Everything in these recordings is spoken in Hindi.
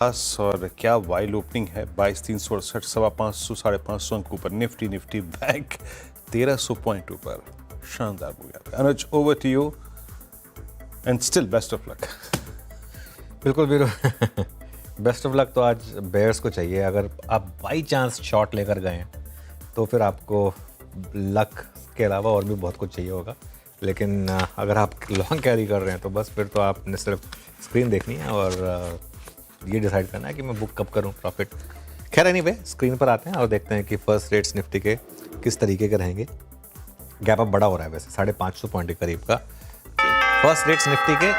खास और क्या वाइल्ड ओपनिंग है। 22,368, 550, 550 अंक ऊपर निफ्टी बैंक 1300 पॉइंट ऊपर। शानदार move. Anuj, over to you and still best of luck. बिल्कुल वीरो बेस्ट ऑफ लक तो आज बेयर्स को चाहिए। अगर आप बाई चांस शॉट लेकर गए हैं तो फिर आपको लक के अलावा और भी बहुत कुछ चाहिए होगा। लेकिन अगर आप लॉन्ग कैरी कर रहे हैं तो बस फिर तो आपने सिर्फ स्क्रीन देखनी है और ये डिसाइड करना है कि मैं बुक कब करूं प्रॉफिट। खैर एनीवे, स्क्रीन पर आते हैं और देखते हैं कि फर्स्ट रेट्स निफ्टी के किस तरीके के रहेंगे। गैप अप बड़ा हो रहा है वैसे 550 पॉइंट के करीब का। फर्स्ट रेट्स निफ्टी के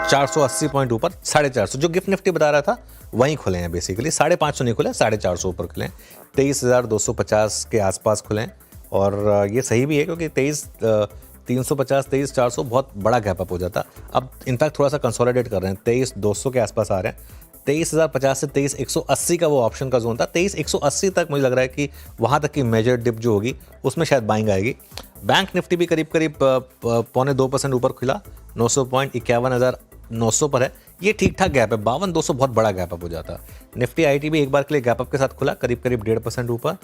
480 पॉइंट ऊपर 450, जो गिफ्ट निफ्टी बता रहा था वहीं खुले हैं। बेसिकली 550 नहीं खुले, 450 ऊपर खुले हैं। 23,250 के आसपास खुले हैं और ये सही भी है क्योंकि 23,350 23,400 बहुत बड़ा गैप अप हो जाता। अब इनफैक्ट थोड़ा सा कंसोलिडेट कर रहे हैं, 23,200 के आसपास आ रहे हैं। 23,050 से 23,180 का वो ऑप्शन का जोन था। 23,180 तक मुझे लग रहा है कि वहाँ तक की मेजर डिप जो होगी उसमें शायद बाइंग आएगी। बैंक निफ्टी भी करीब 0.25% ऊपर खुला, 900 पॉइंट 51,900 पर है। ये ठीक ठाक गैप है। 52,200 बहुत बड़ा गैप अप हो जाता। निफ्टी आईटी भी एक बार के लिए गैप अप के साथ खुला, करीब 1.5% ऊपर।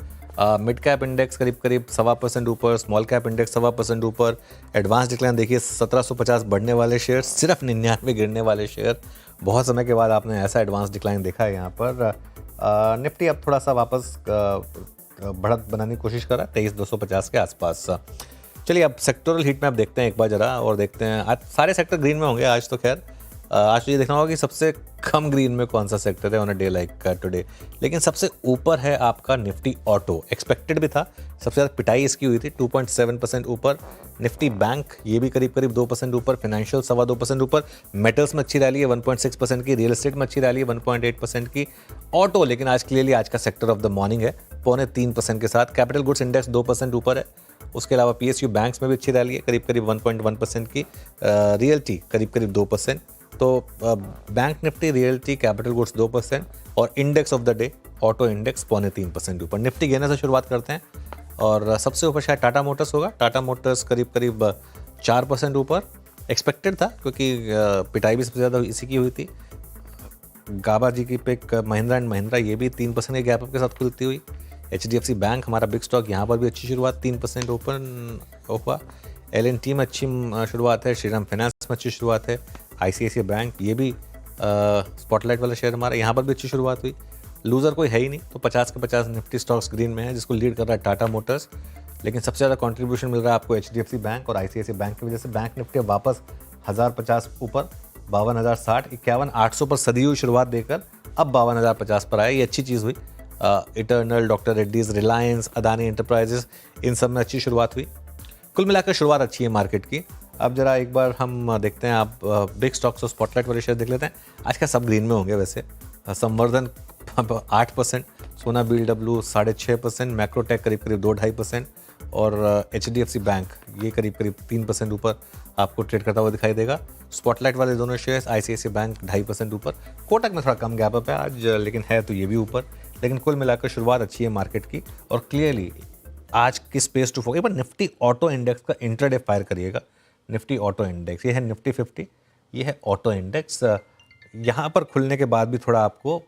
मिड कैप इंडेक्स करीब 1.25% ऊपर, स्मॉल कैप इंडेक्स 1.25% ऊपर। एडवांस डिक्लाइन देखिए 1750 बढ़ने वाले शेयर, सिर्फ 99 गिरने वाले शेयर। बहुत समय के बाद आपने ऐसा एडवांस डिक्लाइन देखा है यहाँ पर। निफ्टी अब थोड़ा सा वापस बढ़त बनाने की कोशिश कर रहा है 23,250 के आसपास। चलिए अब सेक्टोरल हीट मैप देखते हैं एक बार जरा, और देखते हैं आज सारे सेक्टर ग्रीन में होंगे आज तो। खैर आज तो ये देखना होगा कि सबसे कम ग्रीन में कौन सा सेक्टर है on a day like today. लेकिन सबसे ऊपर है आपका निफ्टी ऑटो, एक्सपेक्टेड भी था। सबसे ज़्यादा पिटाई इसकी हुई थी, 2.7% ऊपर। निफ्टी बैंक ये भी करीब 2% ऊपर। फाइनेंशियल 2.25% ऊपर। मेटल्स में अच्छी रैली है 1.6% की। रियल एस्टेट में अच्छी रैली है 1.8% की। ऑटो लेकिन आज क्लियरली आज का सेक्टर ऑफ द मॉर्निंग है 0.3% के साथ। कैपिटल गुड्स इंडेक्स 2% ऊपर है। उसके अलावा पीएसयू बैंक्स में भी अच्छी रैली है करीब 1.1% की। रियल्टी करीब 2%। तो bank Nifty, realty, capital goods 2% और index of the day auto index 0.3% ऊपर। निफ्टी गिरने से शुरुआत करते हैं और सबसे ऊपर शायद टाटा मोटर्स होगा। टाटा मोटर्स करीब 4% ऊपर। एक्सपेक्टेड था क्योंकि पिटाई भी सबसे ज़्यादा इसी की हुई थी। गाबा जी की पिक महिंद्रा एंड महिंद्रा, ये भी 3% के गैप अप के साथ खुलती हुई। HDFC बैंक हमारा बिग स्टॉक, यहाँ पर भी अच्छी शुरुआत 3% ओपन हुआ। L&T में अच्छी शुरुआत है। श्रीराम फाइनेंस में अच्छी शुरुआत है। ICICI बैंक ये भी स्पॉटलाइट वाला शेयर हमारा, यहाँ पर भी अच्छी शुरुआत हुई। लूज़र कोई है ही नहीं, तो 50 के 50 निफ्टी स्टॉक्स ग्रीन में है, जिसको लीड कर रहा है टाटा मोटर्स। लेकिन सबसे ज़्यादा कंट्रीब्यूशन मिल रहा है आपको HDFC बैंक और ICICI बैंक की वजह से। बैंक निफ्टी वापस 1050 ऊपर, 52,060, 51,800 पर सदी हुई शुरुआत देकर अब 52,050 पर आया। ये अच्छी चीज़ हुई। Eternal, doctor Reddy's, Reliance, Adani enterprises, इन सब में अच्छी शुरुआत हुई। कुल मिलाकर शुरुआत अच्छी है मार्केट की। अब जरा एक बार हम देखते हैं, आप बिग स्टॉक्स और स्पॉटलाइट वाले शेयर देख लेते हैं। आज का सब ग्रीन में होंगे वैसे। संवर्धन 8%, सोना BLW 6.5%, मैक्रोटेक करीब 2-2.5% और HDFC बैंक ये करीब 3% ऊपर आपको ट्रेड करता हुआ दिखाई देगा। स्पॉटलाइट वाले दोनों शेयर्स ICICI बैंक 2.5% ऊपर। कोटक में थोड़ा कम गैप अप है आज, लेकिन है तो ये भी ऊपर। लेकिन कुल मिलाकर शुरुआत अच्छी है मार्केट की और क्लियरली आज की स्पेस टू फोकस। एक बार निफ्टी ऑटो इंडेक्स का इंट्राडे फायर करिएगा। निफ्टी ऑटो इंडेक्स, ये है निफ्टी 50, ये है ऑटो इंडेक्स। यहाँ पर खुलने के बाद भी थोड़ा आपको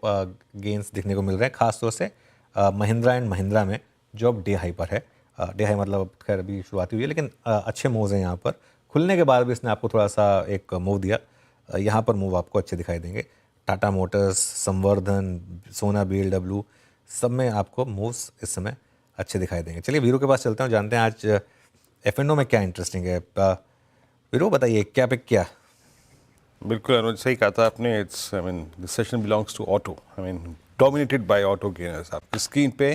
गेंस दिखने को मिल रहे हैं, खासतौर से महिंद्रा एंड महिंद्रा में जो अब डे हाई पर है। डे हाई मतलब खैर अभी शुरुआती हुई है, लेकिन अच्छे मूव्स हैं यहाँ पर। खुलने के बाद भी इसने आपको थोड़ा सा एक मूव दिया। यहाँ पर मूव आपको अच्छे दिखाई देंगे। टाटा मोटर्स, संवर्धन, सोना BLW, सब में आपको मूव्स इस समय अच्छे दिखाई देंगे। चलिए वीरू के पास चलते हैं, जानते हैं आज F&O में क्या इंटरेस्टिंग है। वीरू बताइए क्या पिक किया। बिल्कुल अनुज, सही कहा था आपने। It's this session belongs to auto. Dominated by auto gainers. आपकी स्क्रीन पे